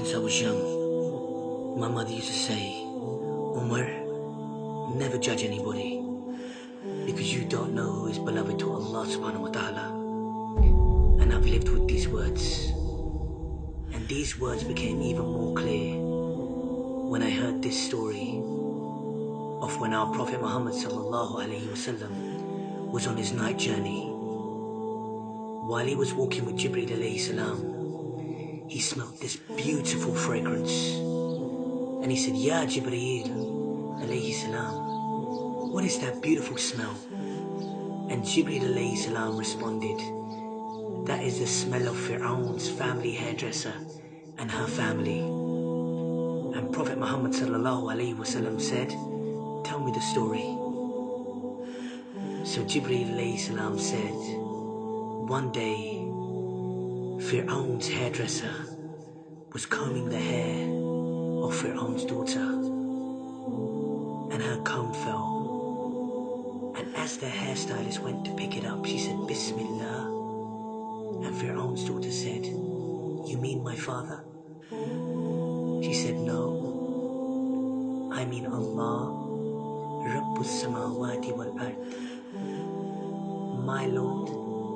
Since I was young, my mother used to say, Umar, never judge anybody, because you don't know who is beloved to Allah subhanahu wa ta'ala. And I've lived with these words. And these words became even more clear when I heard this story of when our Prophet Muhammad sallallahu alaihi wasallam was on his night journey. While he was walking with Jibreel alayhi salam, he smelled this beautiful fragrance. And he said, Ya Jibreel alayhi salam, what is that beautiful smell? And Jibreel alayhi salam responded, that is the smell of Fir'aun's family hairdresser and her family. And Prophet Muhammad sallallahu alaihi wasallam said, tell me the story. So Jibreel alayhi salam said, one day Fir'aun's hairdresser was combing the hair of Fir'aun's daughter, and her comb fell. And as the hairstylist went to pick it up, she said, Bismillah. And Fir'aun's daughter said, you mean my father? She said, no, I mean Allah, Rabbus Samawati wal Ard, my Lord,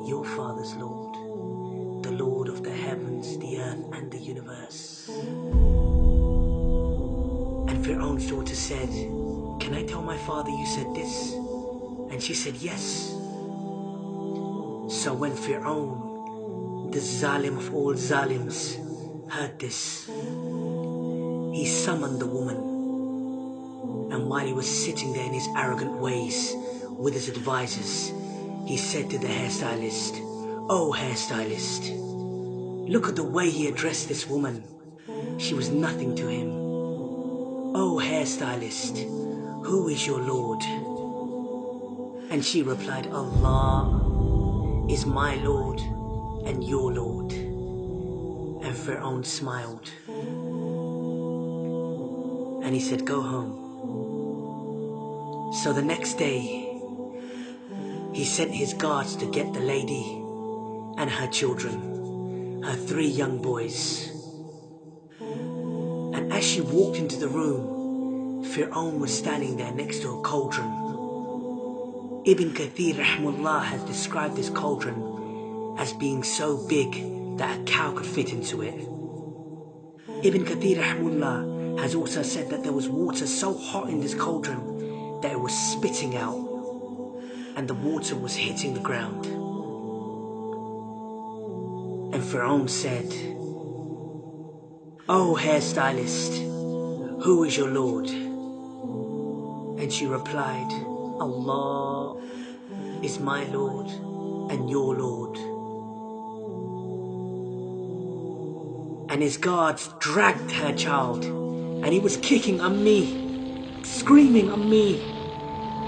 your father's Lord, the Lord of the heavens, the earth and the universe. And Fir'aun's daughter said, can I tell my father you said this? And she said, yes. So when Fir'aun, the Zalim of all Zalims, heard this, he summoned the woman. And while he was sitting there in his arrogant ways with his advisors, he said to the hairstylist, oh hairstylist, look at the way he addressed this woman. She was nothing to him. Oh hairstylist, who is your Lord? And she replied, Allah is my Lord and your Lord. And Fir'aun smiled. And he said, go home. So the next day, he sent his guards to get the lady and her children, her 3 young boys. And as she walked into the room, Fir'aun was standing there next to a cauldron. Ibn Kathir rahimahullah has described this cauldron as being so big that a cow could fit into it. Ibn Kathir rahimahullah has also said that there was water so hot in this cauldron that it was spitting out, and the water was hitting the ground. And Fir'aun said, oh hairstylist, who is your Lord? And she replied, Allah is my Lord and your Lord. And his guards dragged her child, and he was kicking me, screaming on me,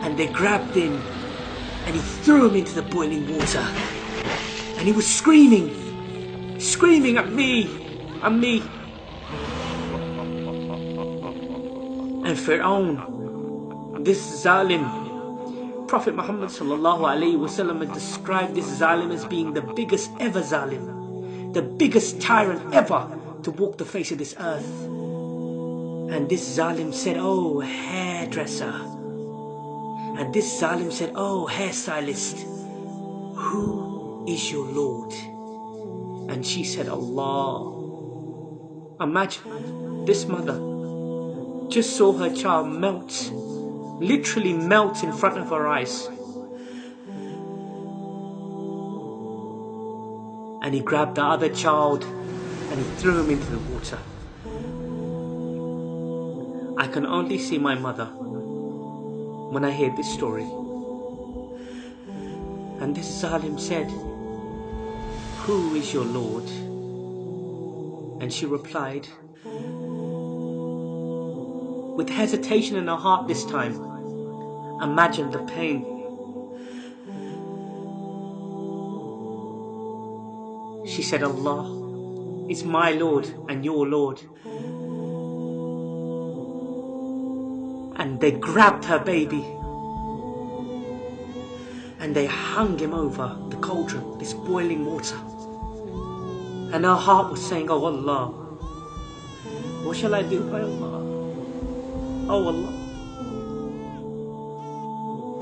and they grabbed him and he threw him into the boiling water, and he was screaming at me. And Fir'aun, this Zalim, Prophet Muhammad sallallahu alaihi wasallam had described this Zalim as being the biggest ever Zalim, the biggest tyrant ever to walk the face of this earth. And this Zalim said, oh hairdresser. And this Zalim said, oh hairstylist, who is your Lord? And she said, Allah. Imagine, this mother just saw her child melt, literally melt in front of her eyes. And he grabbed the other child and he threw him into the water. I can only see my mother when I hear this story. And this Zalim said, who is your Lord? And she replied, with hesitation in her heart this time, imagine the pain. She said, Allah is my Lord and your Lord. And they grabbed her baby and they hung him over the cauldron, this boiling water. And her heart was saying, oh Allah, What shall I do by Allah? Oh Allah.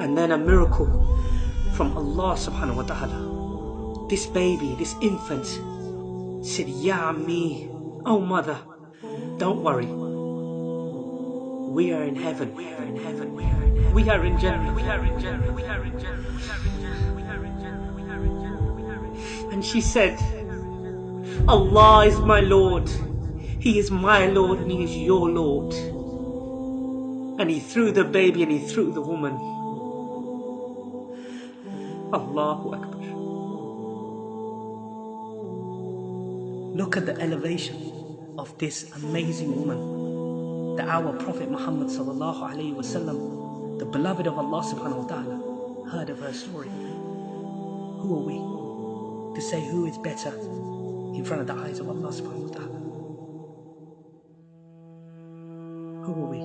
And then a miracle from Allah subhanahu wa ta'ala. This baby, this infant said, Ya Ammi, oh mother, don't worry. We are in heaven. We are in heaven. We are in heaven. We are in Jannah. We are in Jannah. We are in Jannah. We are in Jannah. We are in Jannah. We are in Jannah. We are in Jannah. And she said, Allah is my Lord. He is my Lord and He is your Lord. And He threw the baby and He threw the woman. Allahu Akbar. Look at the elevation of this amazing woman. That our Prophet Muhammad sallallahu alayhi wasallam, the beloved of Allah subhanahu wa ta'ala, heard of her story. Who are we to say who is better in front of the eyes of Allah subhanahu wa ta'ala? Who are we?